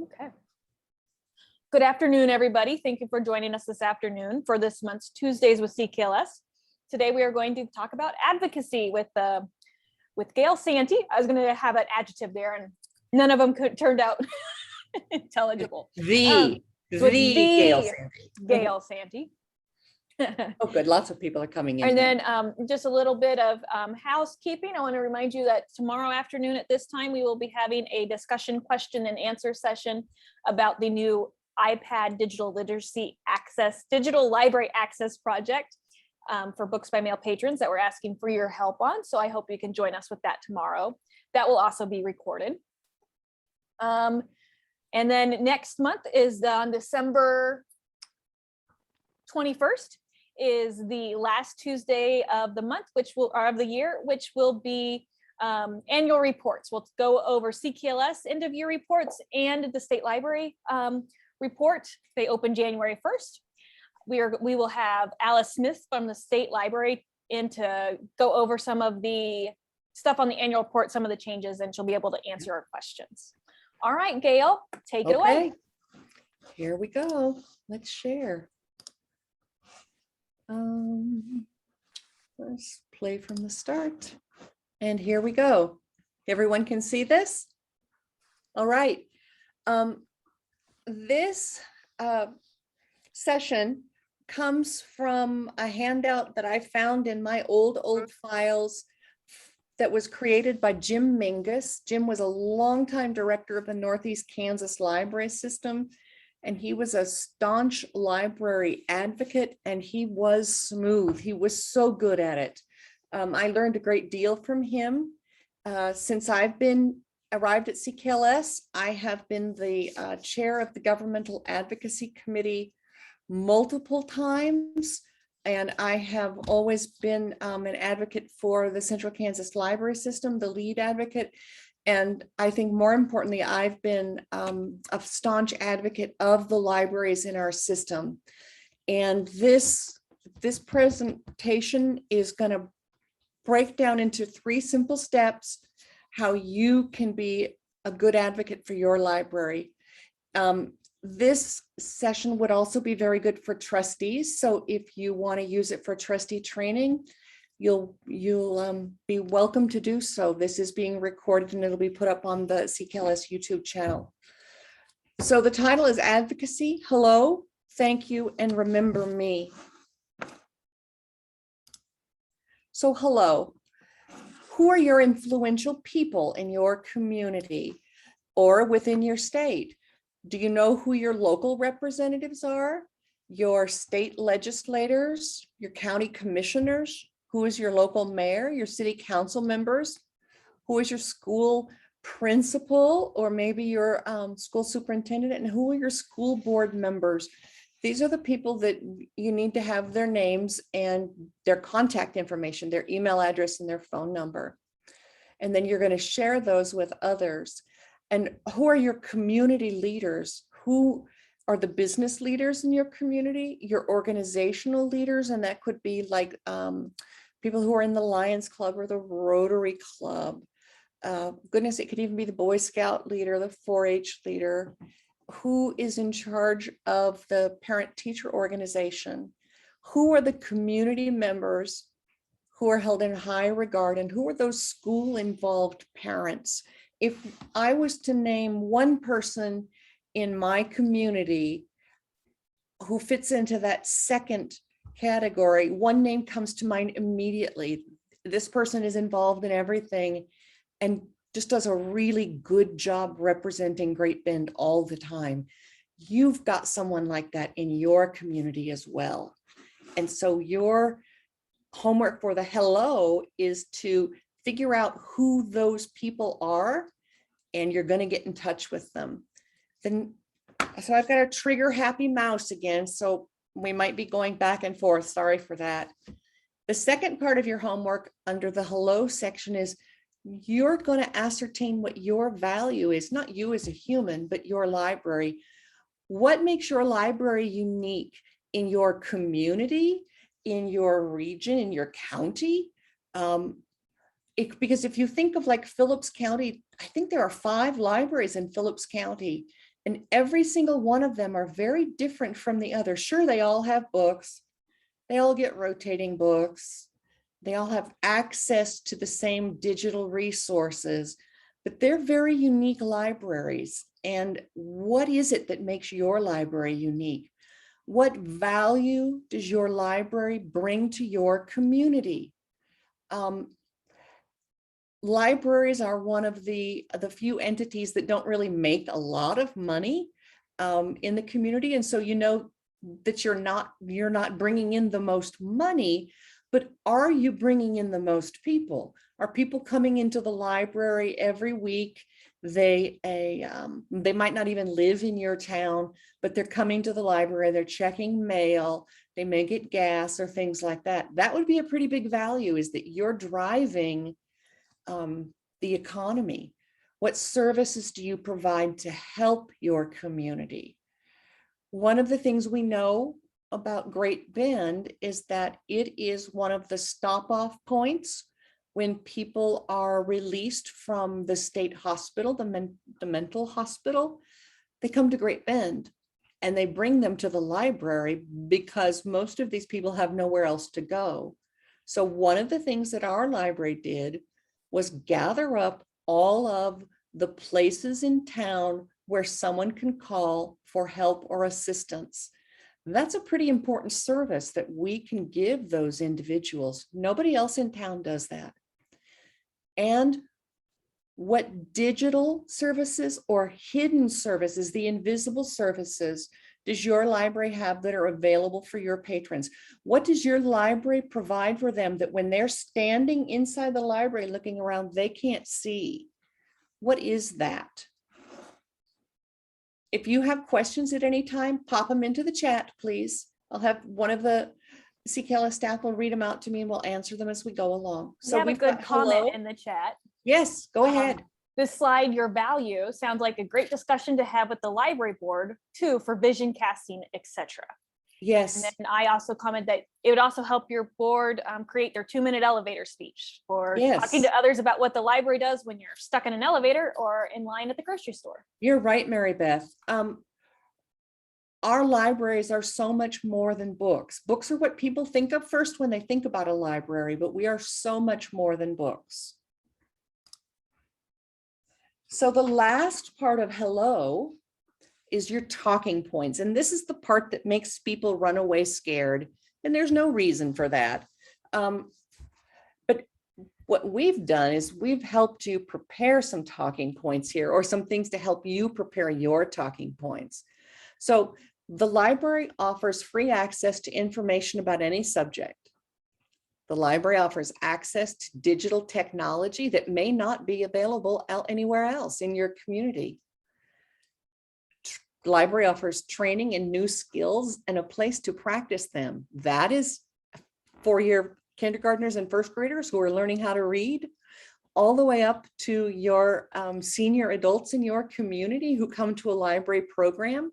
Okay. Good afternoon, everybody. Thank you for joining us this afternoon for this month's Tuesdays with CKLS. Today we are going to talk about advocacy with Gail Santy. I was going to have an adjective there, and none of them turned out intelligible. The Gail Santy. Gail Santy. Oh, good. Lots of people are coming in. And then just a little bit of housekeeping. I want to remind you that tomorrow afternoon at this time, we will be having a discussion question and answer session about the new iPad digital literacy access, digital library access project for books by mail patrons that we're asking for your help on. So I hope you can join us with that tomorrow. That will also be recorded. And then next month is on December 21st. Is the last Tuesday of the month, of the year, which will be annual reports. We'll go over CKLS end of year reports and the state library report. They open January 1st. We will have Alice Smith from the state library in to go over some of the stuff on the annual report, some of the changes, and she'll be able to answer our questions. All right, Gail, take it away. Here we go. Let's share. Let's play from the start. And here we go. Everyone can see this? All right. This session comes from a handout that I found in my old files that was created by Jim Mingus. Jim was a longtime director of the Northeast Kansas Library System. And he was a staunch library advocate, and he was smooth. He was so good at it. I learned a great deal from him. Since I've arrived at CKLS, I have been the chair of the Governmental Advocacy Committee multiple times, and I have always been an advocate for the Central Kansas Library System, the lead advocate. And I think more importantly, I've been a staunch advocate of the libraries in our system. And this presentation is going to break down into 3 simple steps how you can be a good advocate for your library. This session would also be very good for trustees. So if you want to use it for trustee training, you'll be welcome to do so. This is being recorded and it'll be put up on the CKLS YouTube channel. So the title is Advocacy, Hello, Thank You, and Remember Me. So hello, who are your influential people in your community or within your state? Do you know who your local representatives are? Your state legislators, your county commissioners? Who is your local mayor, your city council members? Who is your school principal or maybe your school superintendent? And who are your school board members? These are the people that you need to have their names and their contact information, their email address and their phone number. And then you're going to share those with others. And who are your community leaders? Who are the business leaders in your community, your organizational leaders? And that could be like people who are in the Lions Club or the Rotary Club. Goodness, it could even be the Boy Scout leader, the 4-H leader. Who is in charge of the parent-teacher organization? Who are the community members who are held in high regard? And who are those school-involved parents? If I was to name one person in my community who fits into that second category, one name comes to mind immediately. This person is involved in everything and just does a really good job representing Great Bend all the time. You've got someone like that in your community as well. And so your homework for the hello is to figure out who those people are, and you're going to get in touch with them. Then, so I've got a trigger happy mouse again, so we might be going back and forth. Sorry for that. The second part of your homework under the hello section is you're going to ascertain what your value is, not you as a human, but your library. What makes your library unique in your community, in your region, in your county? Because if you think of like Phillips County, I think there are 5 libraries in Phillips County. And every single one of them are very different from the other. Sure, they all have books. They all get rotating books. They all have access to the same digital resources, but they're very unique libraries. And what is it that makes your library unique? What value does your library bring to your community? Libraries are one of the few entities that don't really make a lot of money in the community. And so you know that you're not bringing in the most money, but are you bringing in the most people? Are people coming into the library every week? They might not even live in your town, but they're coming to the library, they're checking mail, they may get gas or things like that. That would be a pretty big value, is that you're driving the economy. What services do you provide to help your community? One of the things we know about Great Bend is that it is one of the stop-off points when people are released from the state hospital, the mental hospital. They come to Great Bend and they bring them to the library because most of these people have nowhere else to go. So one of the things that our library did was gather up all of the places in town where someone can call for help or assistance. That's a pretty important service that we can give those individuals. Nobody else in town does that. And what digital services or hidden services, the invisible services, does your library have that are available for your patrons? What does your library provide for them that when they're standing inside the library looking around, they can't see? What is that? If you have questions at any time, pop them into the chat, please. I'll have one of the CKLS staff will read them out to me and we'll answer them as we go along. So we have a good comment in the chat. Yes, go ahead. This slide, your value, sounds like a great discussion to have with the library board too, for vision casting, etc. Yes. And then I also comment that it would also help your board create their 2-minute elevator speech for talking to others about what the library does when you're stuck in an elevator or in line at the grocery store. You're right, Mary Beth. Our libraries are so much more than books. Books are what people think of first when they think about a library, but we are so much more than books. So the last part of hello is your talking points. And this is the part that makes people run away scared. And there's no reason for that. But what we've done is we've helped you prepare some talking points here, or some things to help you prepare your talking points. So the library offers free access to information about any subject. The library offers access to digital technology that may not be available anywhere else in your community. The library offers training in new skills and a place to practice them. That is for your kindergartners and first graders who are learning how to read, all the way up to your senior adults in your community who come to a library program.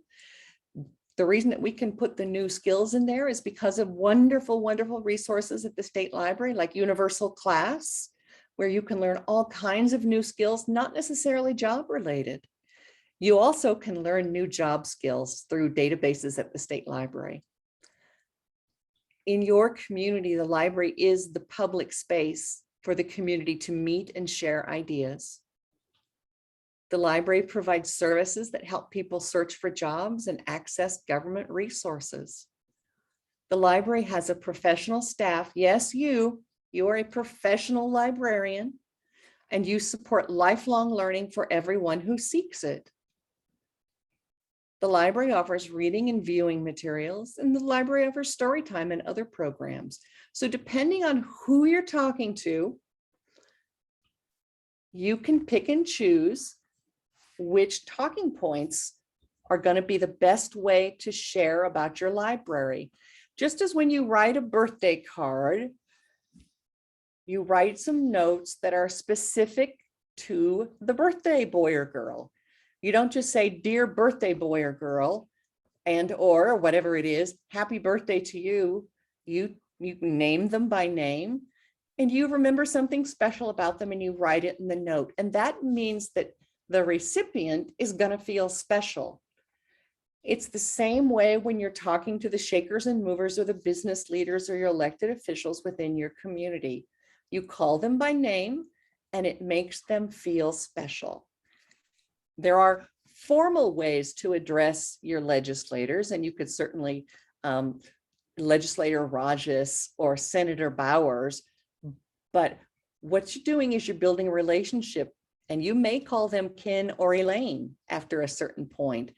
The reason that we can put the new skills in there is because of wonderful, wonderful resources at the state library, like Universal Class, where you can learn all kinds of new skills, not necessarily job related. You also can learn new job skills through databases at the state library. In your community, the library is the public space for the community to meet and share ideas. The library provides services that help people search for jobs and access government resources. The library has a professional staff. Yes, you are a professional librarian, and you support lifelong learning for everyone who seeks it. The library offers reading and viewing materials, and the library offers story time and other programs. So depending on who you're talking to, you can pick and choose which talking points are going to be the best way to share about your library. Just as when you write a birthday card, you write some notes that are specific to the birthday boy or girl. You don't just say, dear birthday boy or girl, and or whatever it is, happy birthday to you. You name them by name, and you remember something special about them and you write it in the note. And that means that the recipient is going to feel special. It's the same way when you're talking to the shakers and movers or the business leaders or your elected officials within your community. You call them by name and it makes them feel special. There are formal ways to address your legislators, and you could certainly Legislator Rajas or Senator Bowers, but what you're doing is you're building a relationship, and you may call them Ken or Elaine after a certain point,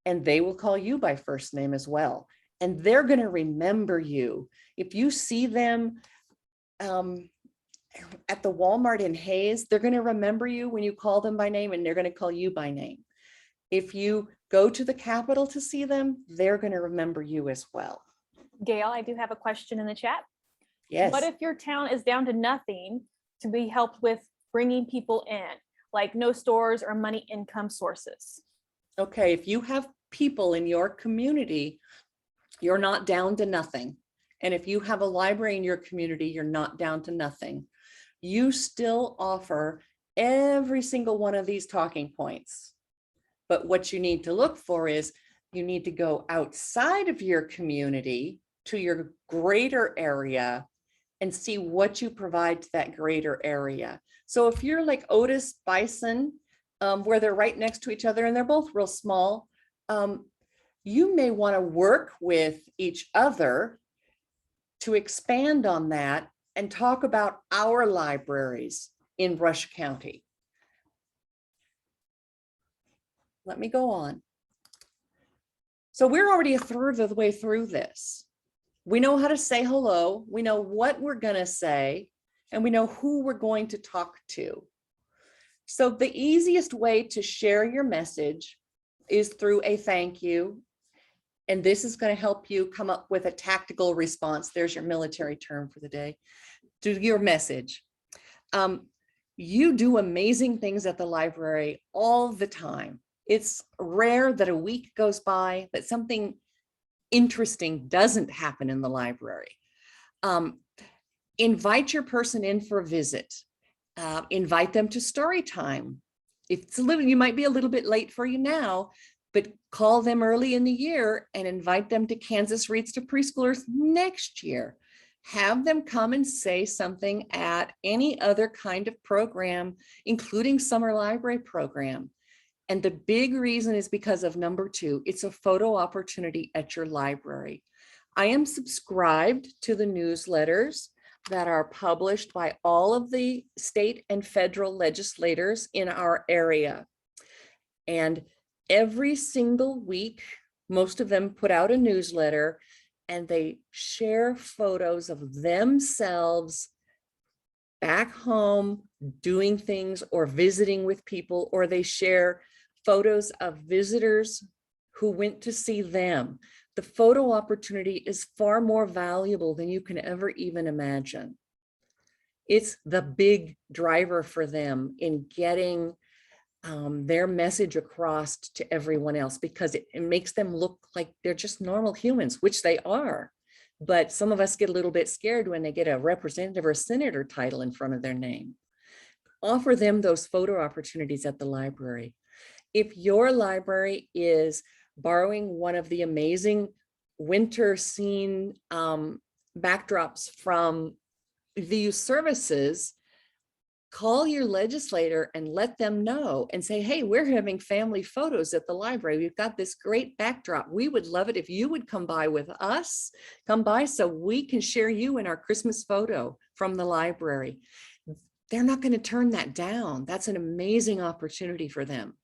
and they will call you by first name as well. And they're going to remember you. If you see them at the Walmart in Hayes, they're going to remember you when you call them by name, and they're going to call you by name. If you go to the Capitol to see them, they're going to remember you as well. Gail, I do have a question in the chat. Yes. What if your town is down to nothing to be helped with bringing people in, like no stores or money income sources? Okay, if you have people in your community, you're not down to nothing. And if you have a library in your community, you're not down to nothing. You still offer every single one of these talking points. But what you need to look for is you need to go outside of your community to your greater area and see what you provide to that greater area. So if you're like Otis Bison, where they're right next to each other and they're both real small, you may want to work with each other to expand on that and talk about our libraries in Rush County. Let me go on. So we're already a third of the way through this. We know how to say hello. We know what we're going to say, and we know who we're going to talk to. So the easiest way to share your message is through a thank you. And this is going to help you come up with a tactical response. There's your military term for the day, to your message. You do amazing things at the library all the time. It's rare that a week goes by that something interesting doesn't happen in the library. Invite your person in for a visit. Invite them to story time. It's a little, you might be a little bit late for you now, but call them early in the year and invite them to Kansas Reads to Preschoolers next year. Have them come and say something at any other kind of program, including summer library program. And the big reason is because of number 2, it's a photo opportunity at your library. I am subscribed to the newsletters that are published by all of the state and federal legislators in our area. And every single week, most of them put out a newsletter and they share photos of themselves back home doing things or visiting with people, or they share photos of visitors who went to see them. The photo opportunity is far more valuable than you can ever even imagine. It's the big driver for them in getting their message across to everyone else, because it makes them look like they're just normal humans, which they are. But some of us get a little bit scared when they get a representative or a senator title in front of their name. Offer them those photo opportunities at the library. If your library is borrowing one of the amazing winter scene backdrops from the youth services, call your legislator and let them know and say, hey, we're having family photos at the library. We've got this great backdrop. We would love it if you would come by with us, come by so we can share you in our Christmas photo from the library. They're not going to turn that down. That's an amazing opportunity for them.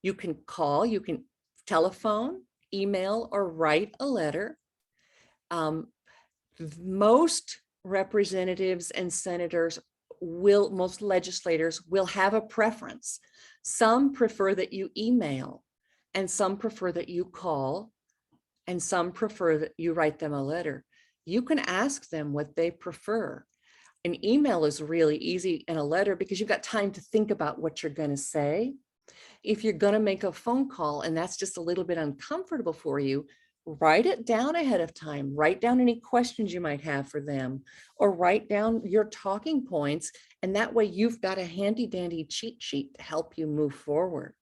You can call, you can telephone, email, or write a letter. Most representatives and senators most legislators will have a preference. Some prefer that you email, and some prefer that you call, and some prefer that you write them a letter. You can ask them what they prefer. An email is really easy, and a letter, because you've got time to think about what you're going to say. If you're going to make a phone call and that's just a little bit uncomfortable for you, write it down ahead of time. Write down any questions you might have for them, or write down your talking points. And that way you've got a handy dandy cheat sheet to help you move forward.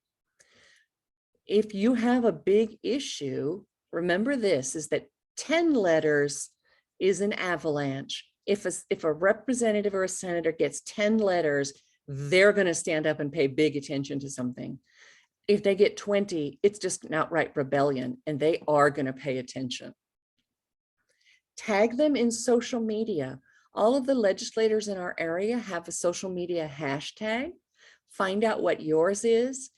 if you have a big issue, remember this, is that 10 letters is an avalanche. If a representative or a senator gets 10 letters, they're going to stand up and pay big attention to something. If they get 20, it's just an outright rebellion, and they are going to pay attention. Tag them in social media. All of the legislators in our area have a social media hashtag. Find out what yours is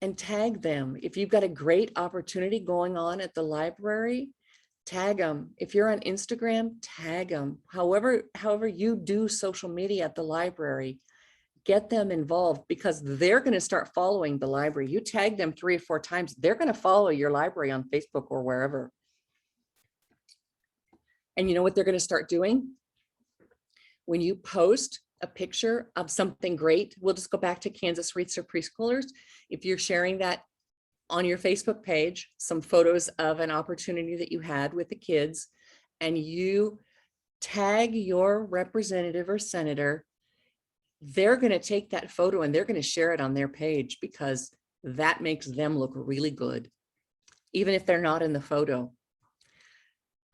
and tag them. If you've got a great opportunity going on at the library, tag them. If you're on Instagram, tag them. However you do social media at the library, get them involved, because they're going to start following the library. You tag them 3 or 4 times, they're going to follow your library on Facebook or wherever. And you know what they're going to start doing? When you post a picture of something great, we'll just go back to Kansas Reads for Preschoolers. If you're sharing that on your Facebook page, some photos of an opportunity that you had with the kids, and you tag your representative or senator, they're going to take that photo and they're going to share it on their page, because that makes them look really good, even if they're not in the photo.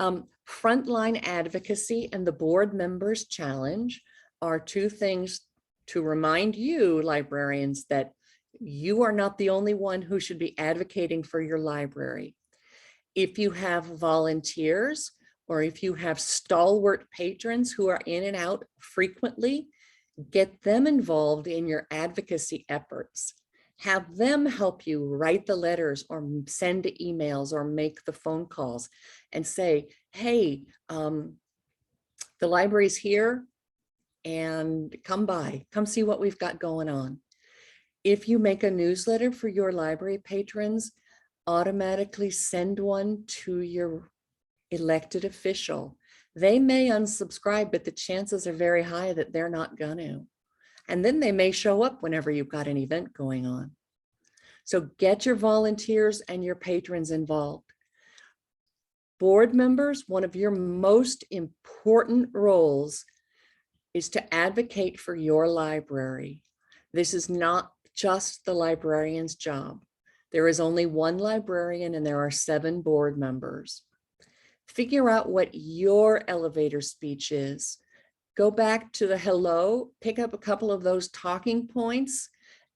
Frontline advocacy and the board members challenge are 2 things to remind you, librarians, that you are not the only one who should be advocating for your library. If you have volunteers, or if you have stalwart patrons who are in and out frequently, get them involved in your advocacy efforts. Have them help you write the letters or send emails or make the phone calls and say, hey, the library's here and come by, come see what we've got going on. If you make a newsletter for your library patrons, automatically send one to your elected official. They may unsubscribe, but the chances are very high that they're not going to. And then they may show up whenever you've got an event going on. So get your volunteers and your patrons involved. Board members, one of your most important roles is to advocate for your library. This is not just the librarian's job. There is only one librarian and there are 7 board members. Figure out what your elevator speech is. Go back to the hello, pick up a couple of those talking points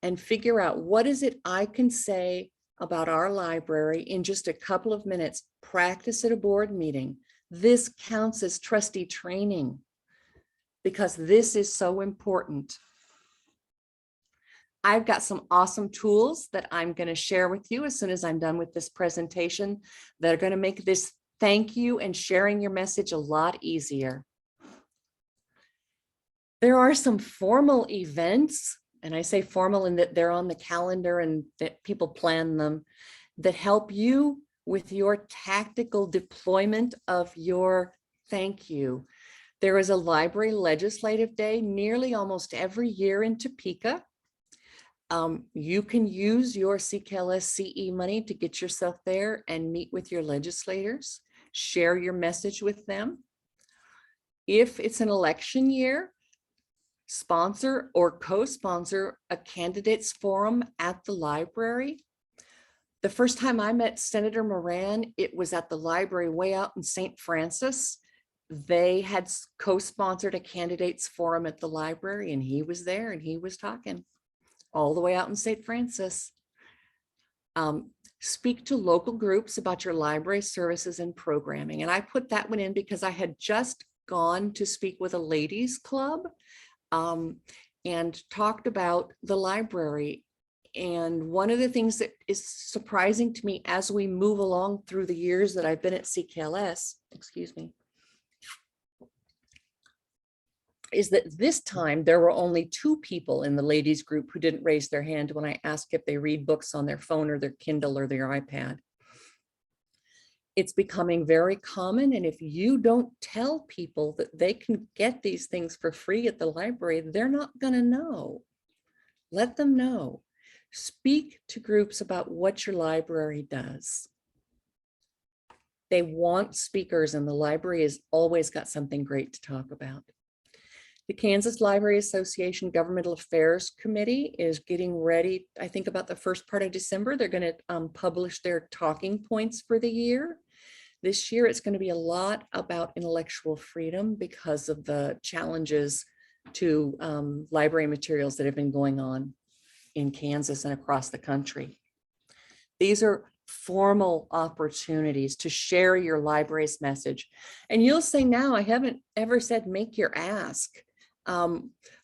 and figure out, what is it I can say about our library in just a couple of minutes. Practice at a board meeting. This counts as trustee training, because this is so important. I've got some awesome tools that I'm going to share with you as soon as I'm done with this presentation that are going to make this thank you and sharing your message a lot easier. There are some formal events, and I say formal in that they're on the calendar and that people plan them, that help you with your tactical deployment of your thank you. There is a library legislative day nearly almost every year in Topeka. You can use your CKLS CE money to get yourself there and meet with your legislators, share your message with them. If it's an election year, sponsor or co-sponsor a candidates forum at the library. The first time I met Senator Moran, it was at the library way out in St. Francis. They had co-sponsored a candidates forum at the library, and he was there and he was talking all the way out in St. Francis. Speak to local groups about your library services and programming. And I put that one in because I had just gone to speak with a ladies club and talked about the library. And one of the things that is surprising to me as we move along through the years that I've been at CKLS, excuse me, is that this time there were only 2 people in the ladies group who didn't raise their hand when I asked if they read books on their phone or their Kindle or their iPad. It's becoming very common, and if you don't tell people that they can get these things for free at the library, they're not going to know. Let them know. Speak to groups about what your library does. They want speakers, and the library has always got something great to talk about. The Kansas Library Association Governmental Affairs Committee is getting ready. I think about the first part of December, they're going to publish their talking points for the year. This year, it's going to be a lot about intellectual freedom because of the challenges to library materials that have been going on in Kansas and across the country. These are formal opportunities to share your library's message. And you'll say, now, I haven't ever said make your ask.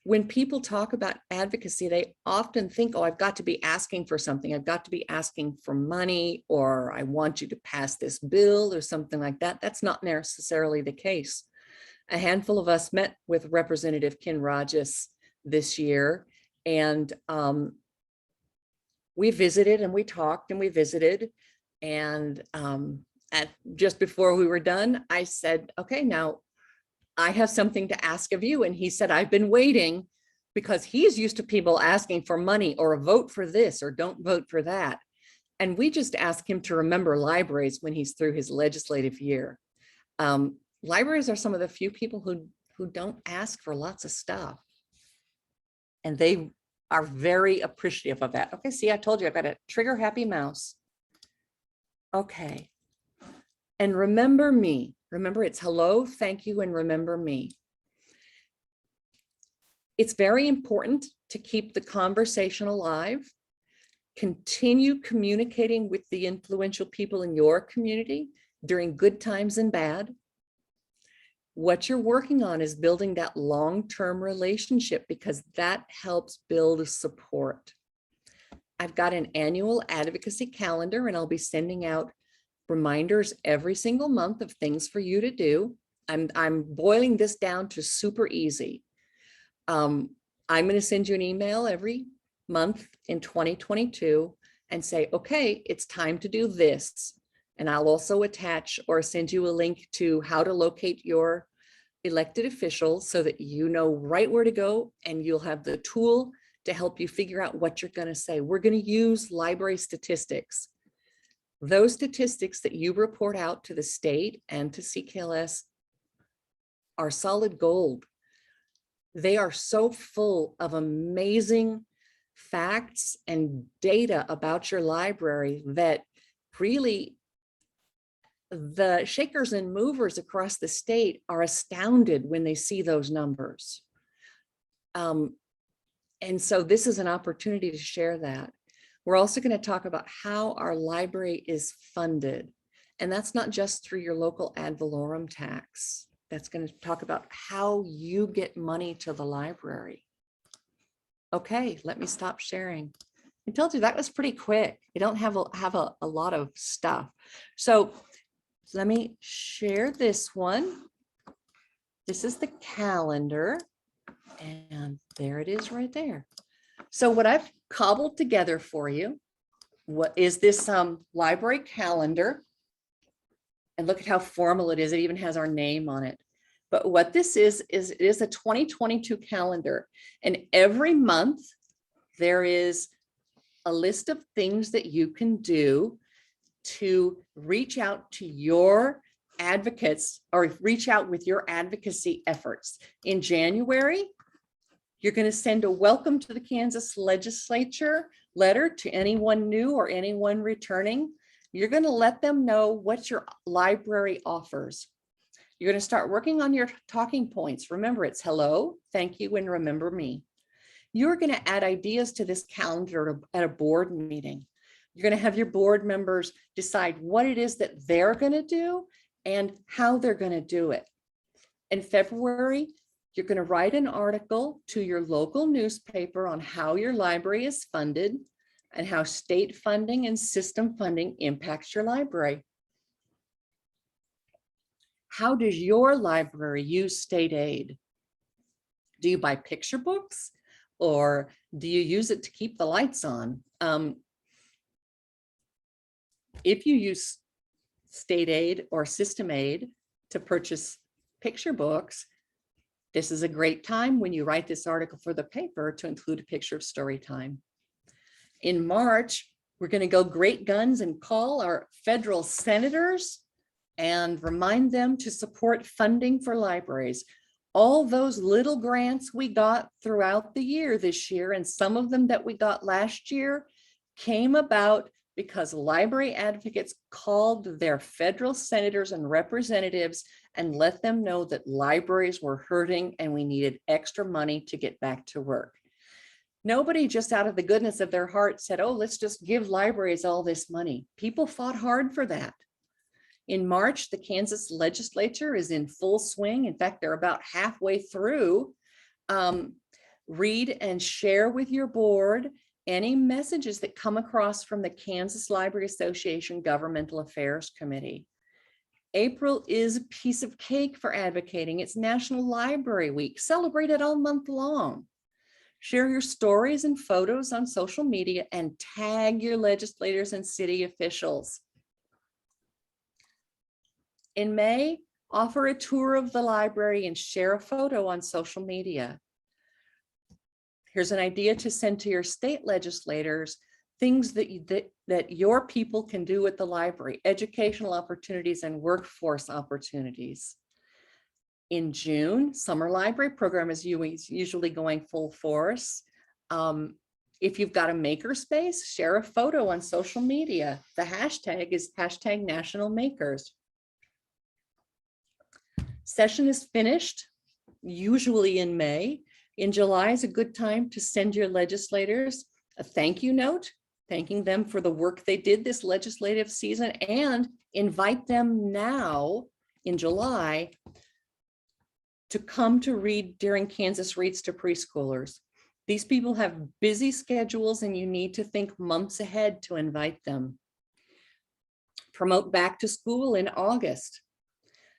When people talk about advocacy, they often think, oh, I've got to be asking for something. I've got to be asking for money, or I want you to pass this bill or something like that. That's not necessarily the case. A handful of us met with Representative Ken Rajas this year, and we visited and we talked and we visited. And just before we were done, I said, okay, now I have something to ask of you. And he said, I've been waiting, because he's used to people asking for money or a vote for this or don't vote for that. And we just ask him to remember libraries when he's through his legislative year. Libraries are some of the few people who don't ask for lots of stuff. And they are very appreciative of that. Okay, see, I told you I've got a trigger happy mouse. Okay. And remember me. Remember, it's hello, thank you, and remember me. It's very important to keep the conversation alive. Continue communicating with the influential people in your community during good times and bad. What you're working on is building that long-term relationship, because that helps build support. I've got an annual advocacy calendar, and I'll be sending out reminders every single month of things for you to do. I'm boiling this down to super easy. I'm going to send you an email every month in 2022 and say, okay, it's time to do this. And I'll also attach or send you a link to how to locate your elected officials so that you know right where to go, and you'll have the tool to help you figure out what you're going to say. We're going to use library statistics. Those statistics that you report out to the state and to CKLS are solid gold. They are so full of amazing facts and data about your library that really the shakers and movers across the state are astounded when they see those numbers. And so this is an opportunity to share that. We're also going to talk about how our library is funded. And that's not just through your local ad valorem tax. That's going to talk about how you get money to the library. Okay, let me stop sharing. I told you that was pretty quick. I don't have a lot of stuff. So let me share this one. This is the calendar. And there it is right there. So what I've cobbled together for you, what is this library calendar? And look at how formal it is. It even has our name on it. But what this is it is a 2022 calendar. And every month there is a list of things that you can do to reach out to your advocates or reach out with your advocacy efforts. In January, you're going to send a welcome to the Kansas Legislature letter to anyone new or anyone returning. You're going to let them know what your library offers. You're going to start working on your talking points. Remember, it's hello, thank you, and remember me. You're going to add ideas to this calendar at a board meeting. You're going to have your board members decide what it is that they're going to do and how they're going to do it. In February, you're going to write an article to your local newspaper on how your library is funded and how state funding and system funding impacts your library. How does your library use state aid? Do you buy picture books, or do you use it to keep the lights on? If you use state aid or system aid to purchase picture books, this is a great time when you write this article for the paper to include a picture of story time. In March, we're going to go great guns and call our federal senators and remind them to support funding for libraries. all those little grants we got throughout the year this year, and some of them that we got last year, came about because library advocates called their federal senators and representatives and let them know that libraries were hurting and we needed extra money to get back to work. Nobody just out of the goodness of their heart said, oh, let's just give libraries all this money. People fought hard for that. In March, the Kansas legislature is in full swing. In fact, they're about halfway through. Read and share with your board any messages that come across from the Kansas Library Association Governmental Affairs Committee. April is a piece of cake for advocating. It's National Library Week. Celebrate it all month long. Share your stories and photos on social media and tag your legislators and city officials. In May, offer a tour of the library and share a photo on social media. Here's an idea to send to your state legislators, things that your people can do at the library, educational opportunities and workforce opportunities. In June, summer library program is usually going full force. If you've got a makerspace, share a photo on social media. The hashtag is #NationalMakers. Session is finished, usually in May. In July is a good time to send your legislators a thank you note, thanking them for the work they did this legislative season, and invite them now in July to come to read during Kansas Reads to Preschoolers. These people have busy schedules and you need to think months ahead to invite them. Promote back to school in August.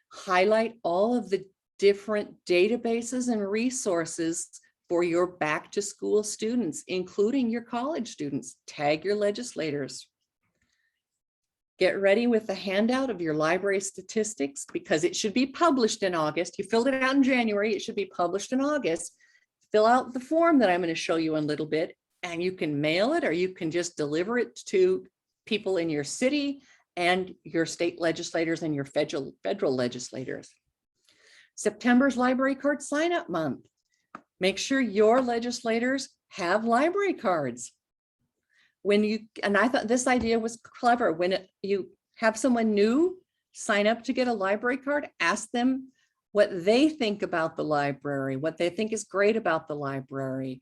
Highlight all of the different databases and resources for your back to school students, including your college students. Tag your legislators. Get ready with the handout of your library statistics because it should be published in August. You filled it out in January, it should be published in August. Fill out the form that I'm going to show you in a little bit, and you can mail it or you can just deliver it to people in your city and your state legislators and your federal legislators. September's library card sign up month. Make sure your legislators have library cards. And I thought this idea was clever. When you have someone new sign up to get a library card, ask them what they think about the library, what they think is great about the library.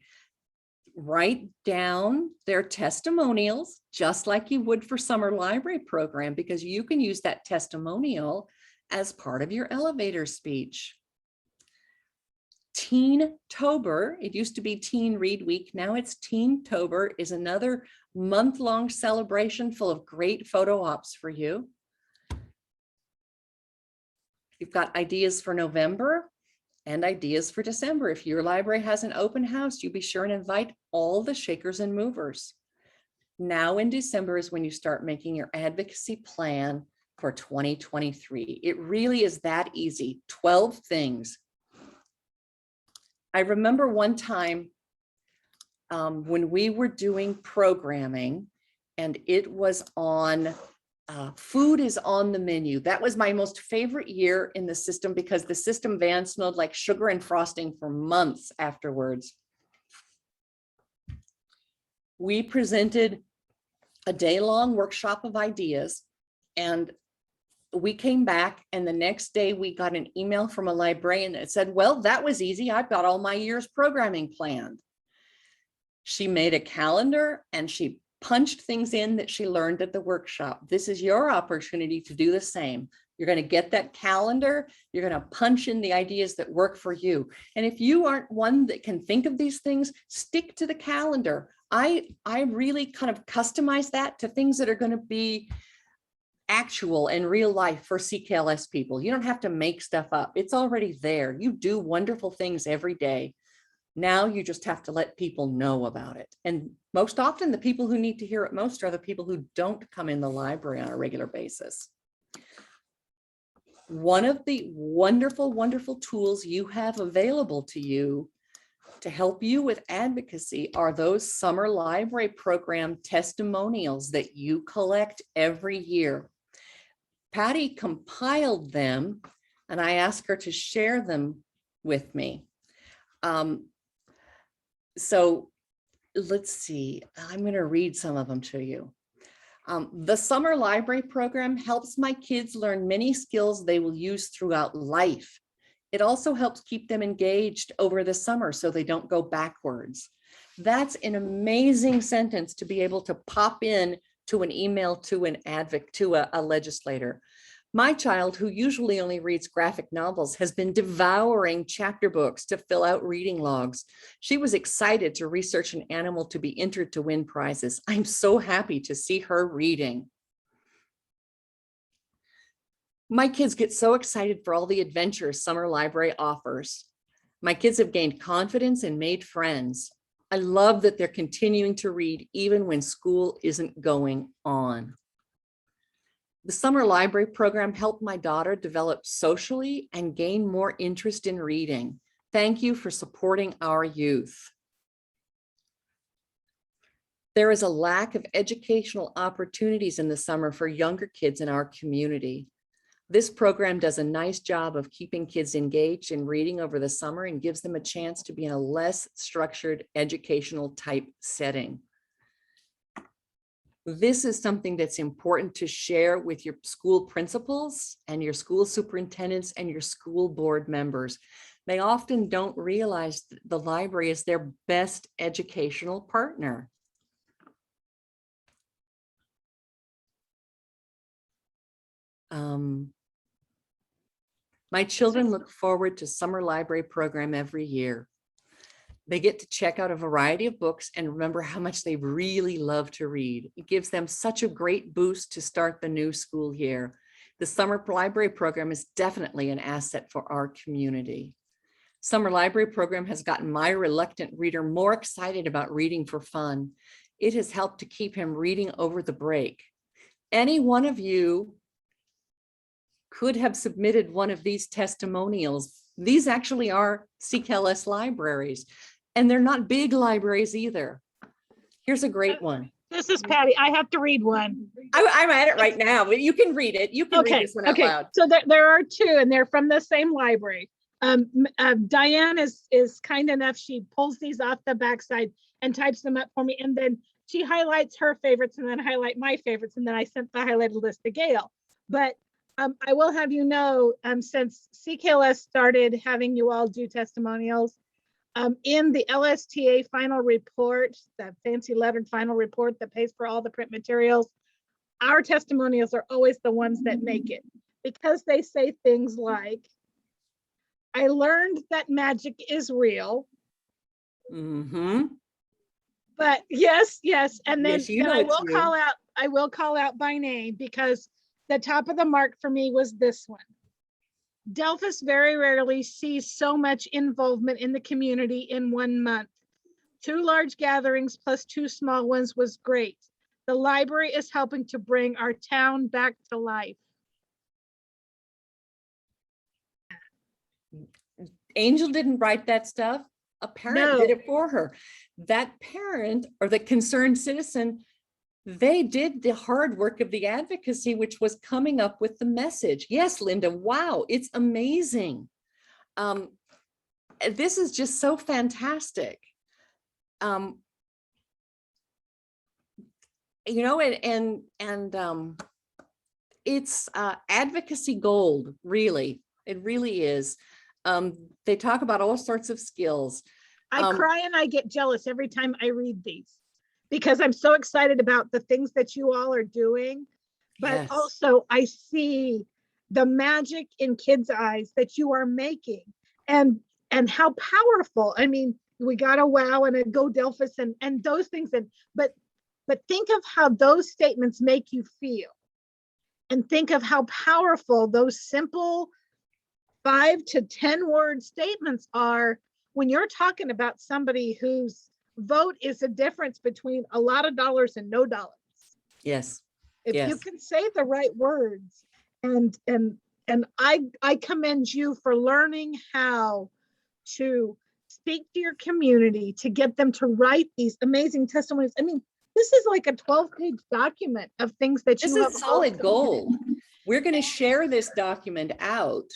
Write down their testimonials, just like you would for summer library program, because you can use that testimonial as part of your elevator speech. Teen-tober, it used to be Teen Read Week, now it's Teen-tober, is another month-long celebration full of great photo ops for you. You've got ideas for November and ideas for December. If your library has an open house, you be sure and invite all the shakers and movers. Now in December is when you start making your advocacy plan for 2023. It really is that easy, 12 things. I remember one time when we were doing programming and it was on food is on the menu. That was my most favorite year in the system because the system van smelled like sugar and frosting for months afterwards. We presented a day-long workshop of ideas, and we came back, and the next day we got an email from a librarian that said, well, that was easy. I've got all my year's programming planned. She made a calendar and she punched things in that she learned at the workshop. This is your opportunity to do the same. You're going to get that calendar. You're going to punch in the ideas that work for you. And if you aren't one that can think of these things, stick to the calendar. I really kind of customize that to things that are going to be actual and real life for CKLS people. You don't have to make stuff up. It's already there. You do wonderful things every day. Now you just have to let people know about it. And most often the people who need to hear it most are the people who don't come in the library on a regular basis. One of the wonderful, wonderful tools you have available to you to help you with advocacy are those summer library program testimonials that you collect every year. Patty compiled them and I asked her to share them with me. So let's see, I'm going to read some of them to you. The summer library program helps my kids learn many skills they will use throughout life. It also helps keep them engaged over the summer so they don't go backwards. That's an amazing sentence to be able to pop in to an email to an advocate, to a legislator. My child, who usually only reads graphic novels, has been devouring chapter books to fill out reading logs. She was excited to research an animal to be entered to win prizes. I'm so happy to see her reading. My kids get so excited for all the adventures summer library offers. My kids have gained confidence and made friends. I love that they're continuing to read even when school isn't going on. The summer library program helped my daughter develop socially and gain more interest in reading. Thank you for supporting our youth. There is a lack of educational opportunities in the summer for younger kids in our community. This program does a nice job of keeping kids engaged in reading over the summer and gives them a chance to be in a less structured educational type setting. This is something that's important to share with your school principals and your school superintendents and your school board members. They often don't realize that the library is their best educational partner. My children look forward to summer library program every year. They get to check out a variety of books and remember how much they really love to read. It gives them such a great boost to start the new school year. The summer library program is definitely an asset for our community. Summer library program has gotten my reluctant reader more excited about reading for fun. It has helped to keep him reading over the break. Any one of you could have submitted one of these testimonials. These actually are CKLS libraries, and they're not big libraries either. Here's a great one. This is Patty. I have to read one. I'm at it right now, but you can read it. You can read this one out loud. So there are two, and they're from the same library. Diane is kind enough. She pulls these off the backside and types them up for me, and then she highlights her favorites, and then I highlight my favorites, and then I sent the highlighted list to Gail. But I will have you know, since CKLS started having you all do testimonials, in the LSTA final report, that fancy lettered final report that pays for all the print materials, our testimonials are always the ones that make it, because they say things like, I learned that magic is real. Mm-hmm. But yes. And then Yes, you know I will call out by name, because the top of the mark for me was this one. Delphus very rarely sees so much involvement in the community in 1 month. 2 large gatherings plus 2 small ones was great. The library is helping to bring our town back to life. Angel didn't write that stuff. A parent did it for her. That parent or the concerned citizen, they did the hard work of the advocacy, which was coming up with the message. Yes, Linda, wow, it's amazing. This is just so fantastic. You know, it's advocacy gold, really. It really is. They talk about all sorts of skills. I cry and I get jealous every time I read these, because I'm so excited about the things that you all are doing, but yes. Also I see the magic in kids' eyes that you are making, and how powerful. I mean, we got a wow and a go Delphus and those things, but think of how those statements make you feel, and think of how powerful those simple 5 to 10 word statements are when you're talking about somebody whose vote is a difference between a lot of dollars and no dollars. Yes. If yes. you can say the right words, and I commend you for learning how to speak to your community, to get them to write these amazing testimonies. I mean, this is like a 12-page document of things that this you have. This is solid gold. We're going to share this document out.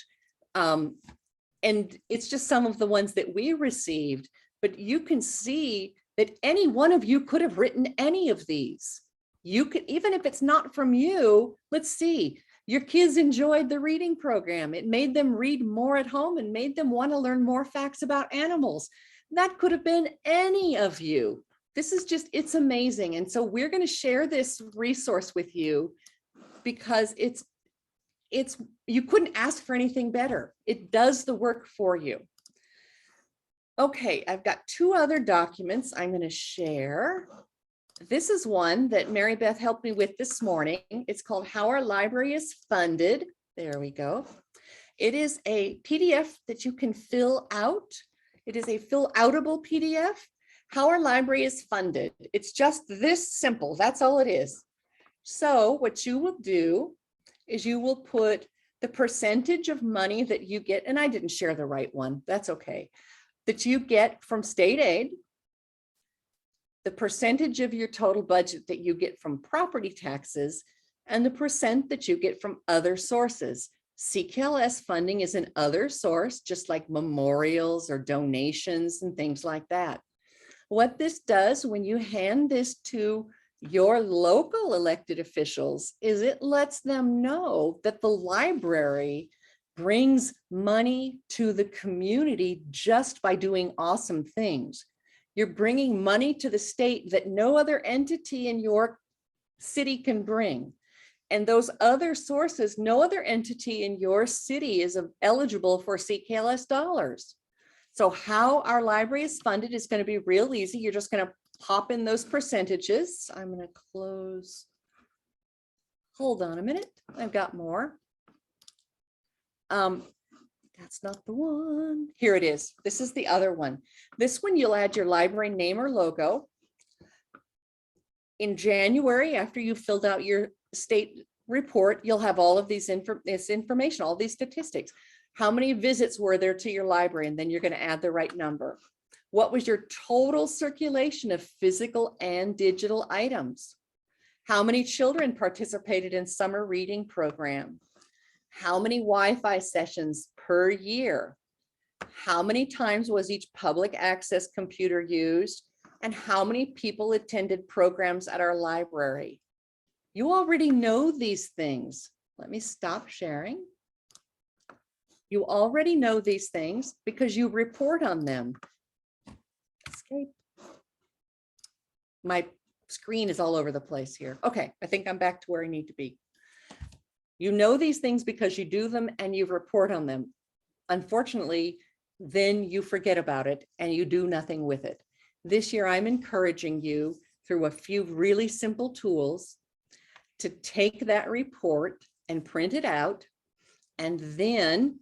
And it's just some of the ones that we received, but you can see that any one of you could have written any of these. You could, even if it's not from you, let's see, your kids enjoyed the reading program. It made them read more at home and made them want to learn more facts about animals. That could have been any of you. This is just, it's amazing. And so we're going to share this resource with you because it's, you couldn't ask for anything better. It does the work for you. Okay, I've got two other documents I'm going to share. This is one that Mary Beth helped me with this morning. It's called How Our Library is Funded. There we go. It is a PDF that you can fill out. It is a fill-outable PDF. How Our Library is Funded. It's just this simple. That's all it is. So what you will do is you will put the percentage of money that you get, and I didn't share the right one, that's okay, that you get from state aid, the percentage of your total budget that you get from property taxes, and the percent that you get from other sources. CKLS funding is an other source, just like memorials or donations and things like that. What this does when you hand this to your local elected officials is it lets them know that the library brings money to the community just by doing awesome things. You're bringing money to the state that no other entity in your city can bring. And those other sources, no other entity in your city is eligible for CKLS dollars. So how our library is funded is going to be real easy. You're just going to pop in those percentages. I'm going to close. Hold on a minute. I've got more. That's not the one. Here it is. This is the other one. This one, you'll add your library name or logo. In January, after you've filled out your state report, you'll have all of this information, all these statistics. How many visits were there to your library? And then you're going to add the right number. What was your total circulation of physical and digital items? How many children participated in summer reading program? How many Wi-Fi sessions per year? How many times was each public access computer used? And how many people attended programs at our library? You already know these things. Let me stop sharing. You already know these things because you report on them. Escape. My screen is all over the place here. Okay, I think I'm back to where I need to be. You know these things because you do them and you report on them. Unfortunately, then you forget about it and you do nothing with it. This year, I'm encouraging you through a few really simple tools to take that report and print it out and then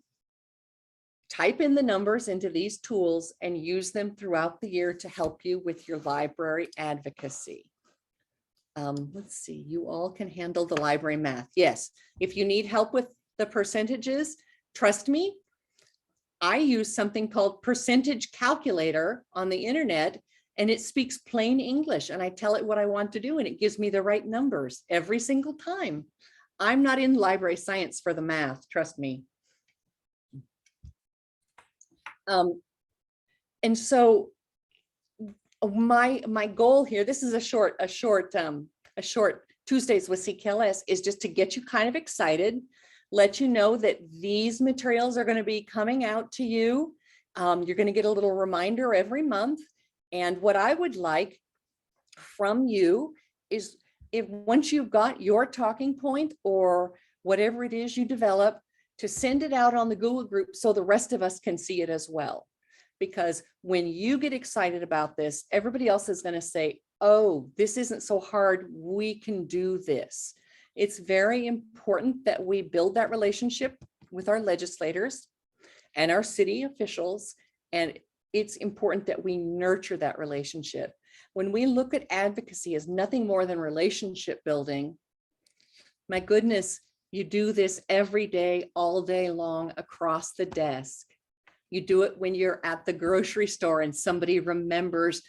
type in the numbers into these tools and use them throughout the year to help you with your library advocacy. Let's see, you all can handle the library math. Yes, if you need help with the percentages, trust me, I use something called Percentage Calculator on the internet, and it speaks plain English, and I tell it what I want to do, and it gives me the right numbers every single time. I'm not in library science for the math, trust me. And so my goal here, this is a short Tuesdays with CKLS, is just to get you kind of excited, let you know that these materials are going to be coming out to you. You're going to get a little reminder every month. And what I would like from you is, if once you've got your talking point or whatever it is you develop, to send it out on the Google group so the rest of us can see it as well. Because when you get excited about this, everybody else is going to say, oh, this isn't so hard, we can do this. It's very important that we build that relationship with our legislators and our city officials, and it's important that we nurture that relationship. When we look at advocacy as nothing more than relationship building, my goodness, you do this every day, all day long, across the desk. You do it when you're at the grocery store and somebody remembers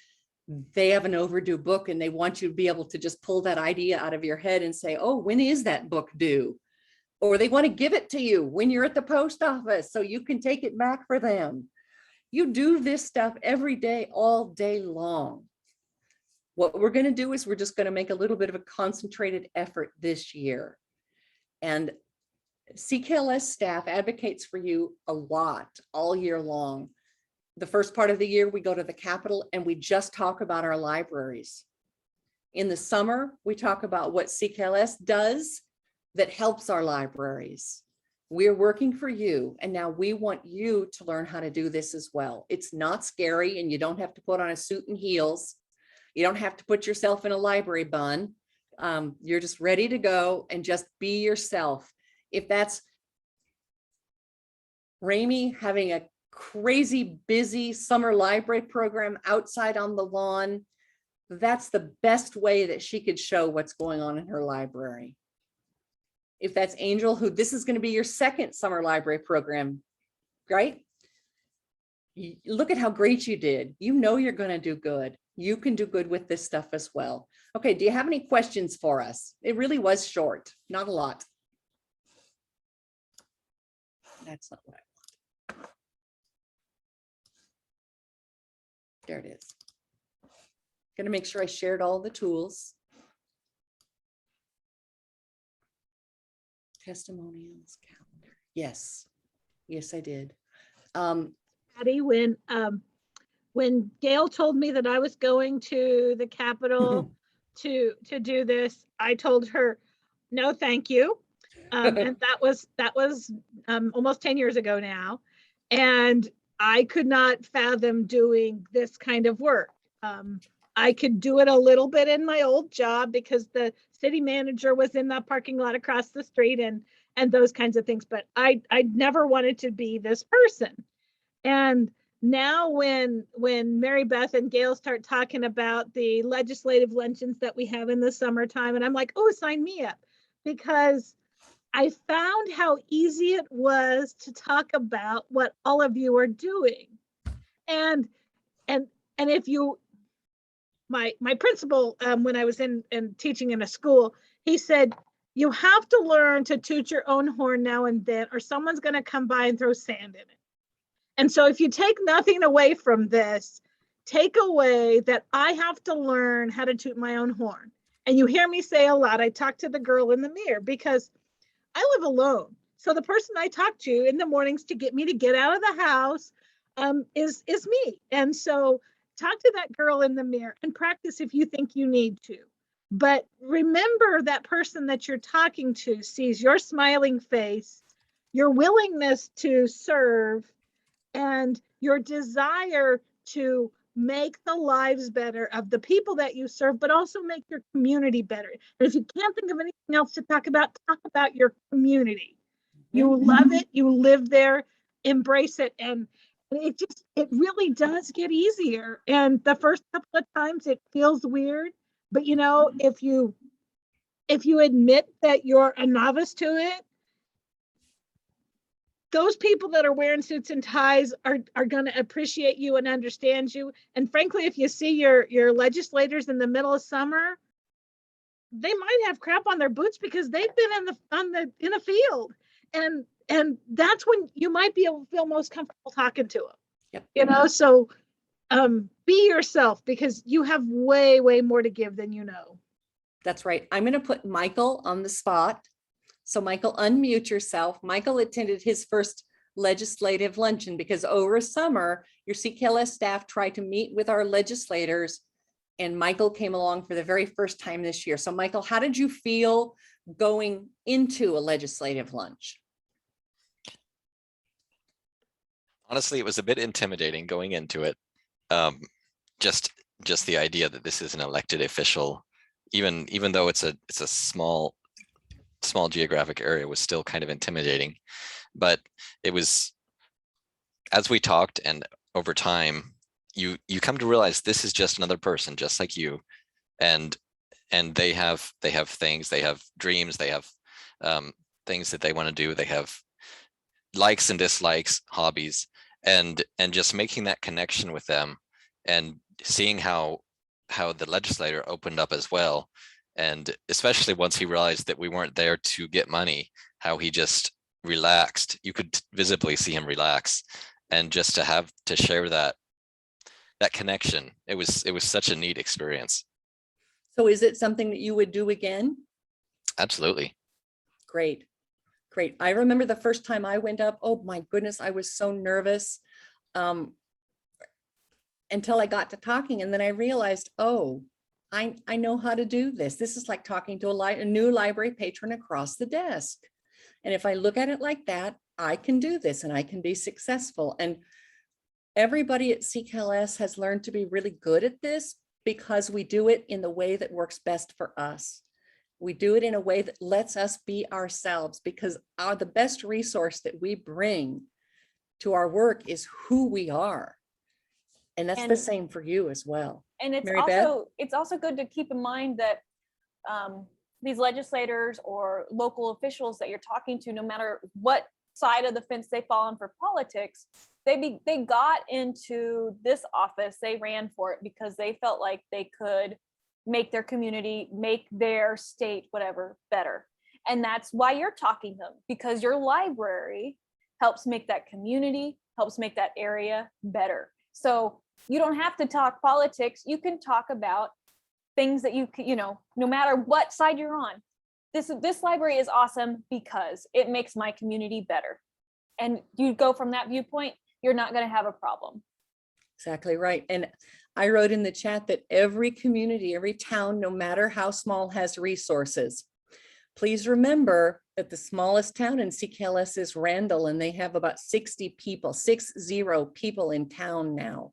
they have an overdue book and they want you to be able to just pull that idea out of your head and say, oh, when is that book due? or they want to give it to you when you're at the post office so you can take it back for them. You do this stuff every day, all day long. What we're going to do is we're just going to make a little bit of a concentrated effort this year. And CKLS staff advocates for you a lot all year long. The first part of the year, we go to the Capitol and we just talk about our libraries. In the summer, we talk about what CKLS does that helps our libraries. We're working for you, and now we want you to learn how to do this as well. It's not scary, and you don't have to put on a suit and heels. You don't have to put yourself in a library bun. You're just ready to go and just be yourself. If that's Rami having a crazy busy summer library program outside on the lawn, that's the best way that she could show what's going on in her library. If that's Angel, who this is going to be your second summer library program, right? Look at how great you did. You know you're going to do good. You can do good with this stuff as well. Okay, do you have any questions for us? It really was short, not a lot. That's not what I want. There it is. Gonna make sure I shared all the tools. Testimonials calendar. Yes, yes, I did. Patty, when Gail told me that I was going to the Capitol to do this, I told her, no, thank you. And that was almost 10 years ago now. And I could not fathom doing this kind of work. I could do it a little bit in my old job because the city manager was in that parking lot across the street and those kinds of things. But I never wanted to be this person. And now when Mary Beth and Gail start talking about the legislative luncheons that we have in the summertime, and I'm like, oh, sign me up, because I found how easy it was to talk about what all of you are doing. And if you, my principal, when I was in teaching in a school, he said, you have to learn to toot your own horn now and then, or someone's going to come by and throw sand in it. And so if you take nothing away from this, take away that I have to learn how to toot my own horn. And you hear me say a lot, I talk to the girl in the mirror because I live alone. So the person I talk to in the mornings to get me to get out of the house is me. And so talk to that girl in the mirror and practice if you think you need to. But remember that person that you're talking to sees your smiling face, your willingness to serve, and your desire to make the lives better of the people that you serve, but also make your community better. And if you can't think of anything else to talk about your community. You love it, you live there, embrace it, and it really does get easier. And the first couple of times it feels weird, but you know, if you admit that you're a novice to it, those people that are wearing suits and ties are going to appreciate you and understand you. And frankly, if you see your legislators in the middle of summer, they might have crap on their boots because they've been in the field, and that's when you might be able to feel most comfortable talking to them. Yep. You know, so be yourself, because you have way more to give than you know. That's right. I'm going to put Michael on the spot. So Michael, unmute yourself. Michael attended his first legislative luncheon because over summer, your CKLS staff tried to meet with our legislators, and Michael came along for the very first time this year. So Michael, how did you feel going into a legislative lunch? Honestly, it was a bit intimidating going into it. Just the idea that this is an elected official, even though it's a small geographic area, was still kind of intimidating. But it was, as we talked and over time, you come to realize this is just another person just like you, and they have things, they have dreams, they have things that they want to do, they have likes and dislikes, hobbies, and just making that connection with them and seeing how the legislator opened up as well. And especially once he realized that we weren't there to get money, how he just relaxed. You could visibly see him relax, and just to share that connection. It was such a neat experience. So is it something that you would do again? Absolutely. Great. Great. I remember the first time I went up, oh my goodness, I was so nervous until I got to talking. And then I realized, oh, I know how to do this. This is like talking to a new library patron across the desk. And if I look at it like that, I can do this and I can be successful. And everybody at CKLS has learned to be really good at this because we do it in the way that works best for us. We do it in a way that lets us be ourselves, because the best resource that we bring to our work is who we are. And that's the same for you as well. And it's Mary Beth? also good to keep in mind that these legislators or local officials that you're talking to, no matter what side of the fence they fall on for politics, they got into this office, they ran for it because they felt like they could make their community, make their state, whatever, better. And that's why you're talking to them, because your library helps make that community, helps make that area better. So you don't have to talk politics. You can talk about things that no matter what side you're on. This library is awesome because it makes my community better. And you go from that viewpoint, you're not going to have a problem. Exactly right. And I wrote in the chat that every community, every town, no matter how small, has resources. Please remember that the smallest town in CKLS is Randall, and they have about 60 people in town now.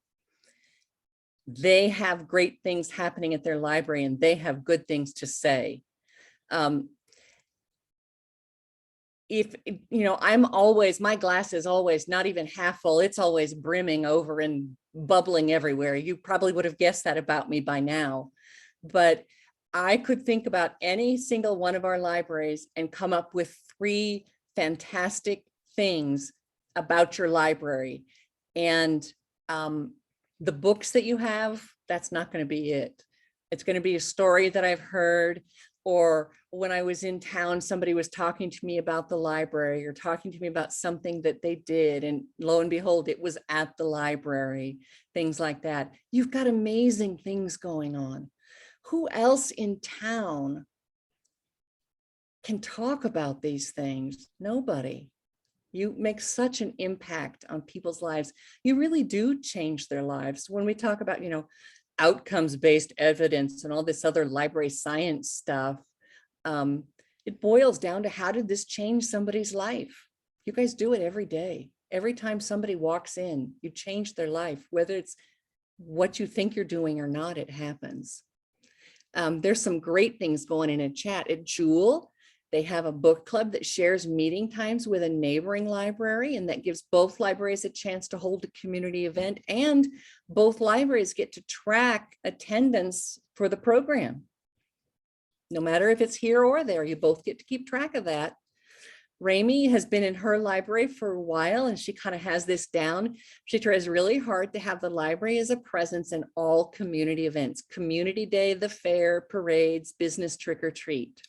They have great things happening at their library, and they have good things to say. My glass is always not even half full. It's always brimming over and bubbling everywhere. You probably would have guessed that about me by now, but I could think about any single one of our libraries and come up with 3 fantastic things about your library. And the books that you have, that's not going to be it. It's going to be a story that I've heard, or when I was in town, somebody was talking to me about the library or talking to me about something that they did. And lo and behold, it was at the library, things like that. You've got amazing things going on. Who else in town can talk about these things? Nobody. You make such an impact on people's lives. You really do change their lives. When we talk about, outcomes-based evidence and all this other library science stuff, it boils down to, how did this change somebody's life? You guys do it every day. Every time somebody walks in, you change their life, whether it's what you think you're doing or not, it happens. There's some great things going in chat. At Jewel, they have a book club that shares meeting times with a neighboring library, and that gives both libraries a chance to hold a community event, and both libraries get to track attendance for the program. No matter if it's here or there, you both get to keep track of that. Rami has been in her library for a while, and she kind of has this down. She tries really hard to have the library as a presence in all community events: Community Day, the fair, parades, business trick or treat.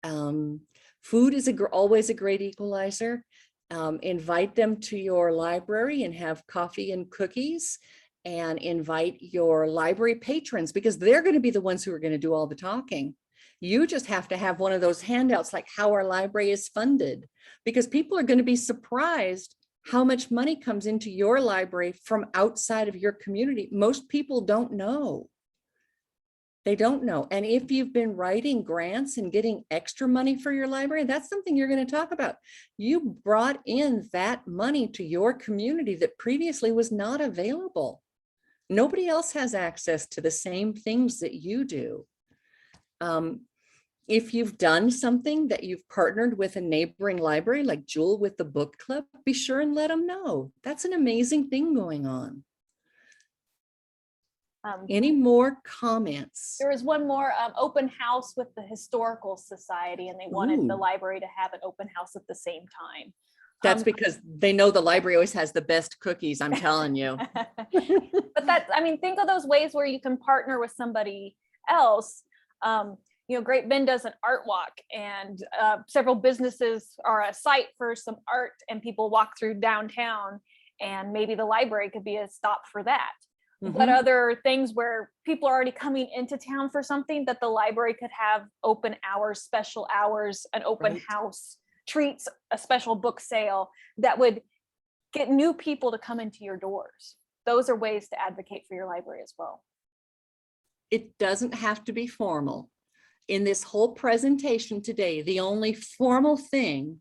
Food is always a great equalizer. Invite them to your library and have coffee and cookies, and invite your library patrons, because they're going to be the ones who are going to do all the talking. You just have to have one of those handouts like how our library is funded, because people are going to be surprised how much money comes into your library from outside of your community. Most people don't know. They don't know. And if you've been writing grants and getting extra money for your library, that's something you're going to talk about. You brought in that money to your community that previously was not available. Nobody else has access to the same things that you do. If you've done something that you've partnered with a neighboring library, like Jewel with the book club, be sure and let them know. That's an amazing thing going on. Any more comments? There was one more open house with the Historical Society, and they wanted the library to have an open house at the same time. That's because they know the library always has the best cookies, I'm telling you. But think of those ways where you can partner with somebody else. Great Bend does an art walk, and several businesses are a site for some art, and people walk through downtown, and maybe the library could be a stop for that. But other things where people are already coming into town for something, that the library could have open hours, special hours, an open house, treats, a special book sale that would get new people to come into your doors. Those are ways to advocate for your library as well. It doesn't have to be formal. In this whole presentation today, the only formal thing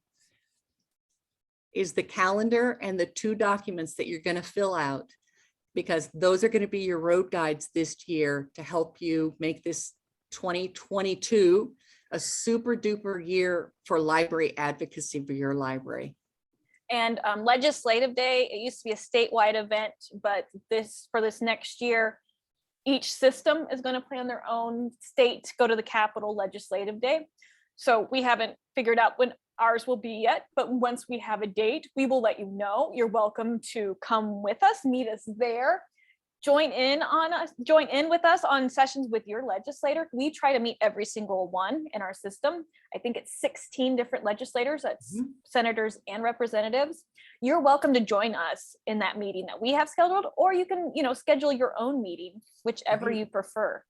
is the calendar and the 2 documents that you're going to fill out, because those are going to be your road guides this year to help you make this 2022 a super duper year for library advocacy for your library. And Legislative Day, it used to be a statewide event, but for this next year, each system is going to plan their own state, go to the Capitol Legislative Day. So we haven't figured out when ours will be yet, but once we have a date, we will let you know. You're welcome to come with us, meet us there, join in with us on sessions with your legislator. We try to meet every single one in our system. I think it's 16 different legislators, that's senators and representatives. You're welcome to join us in that meeting that we have scheduled, or you can, schedule your own meeting, whichever you prefer.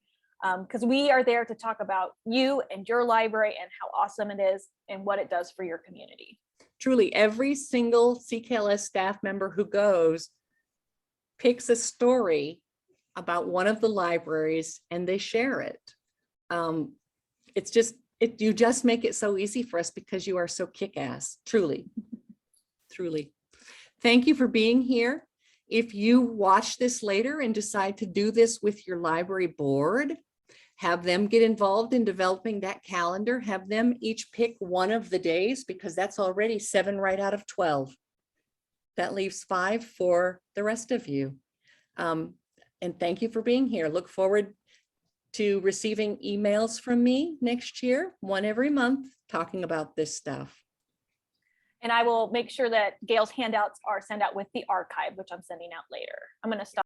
Because we are there to talk about you and your library and how awesome it is and what it does for your community. Truly, every single CKLS staff member who goes picks a story about one of the libraries and they share it. You just make it so easy for us because you are so kick-ass, truly, truly. Thank you for being here. If you watch this later and decide to do this with your library board, have them get involved in developing that calendar, have them each pick one of the days, because that's already 7 right out of 12. That leaves 5 for the rest of you. And thank you for being here. Look forward to receiving emails from me next year, 1 every month, talking about this stuff. And I will make sure that Gail's handouts are sent out with the archive, which I'm sending out later. I'm going to stop.